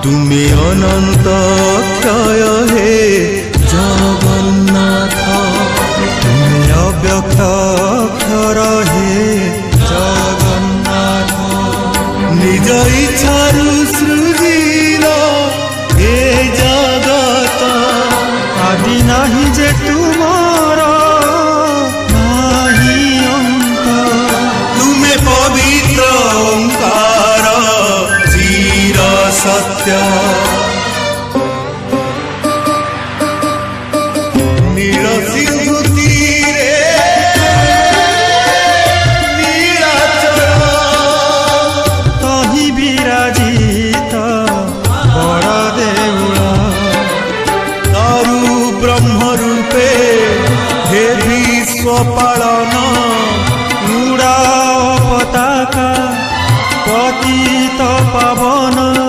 तुमे अनंत क्षय हे जगन्नाथ तुमे अव्यक्त अक्षर हे जगन्नाथ निज इच्छारु सृजिल ए जगत आदि नाही जे तुमार नाही अंत तुमे पवित्र ओंकार चिर सत्य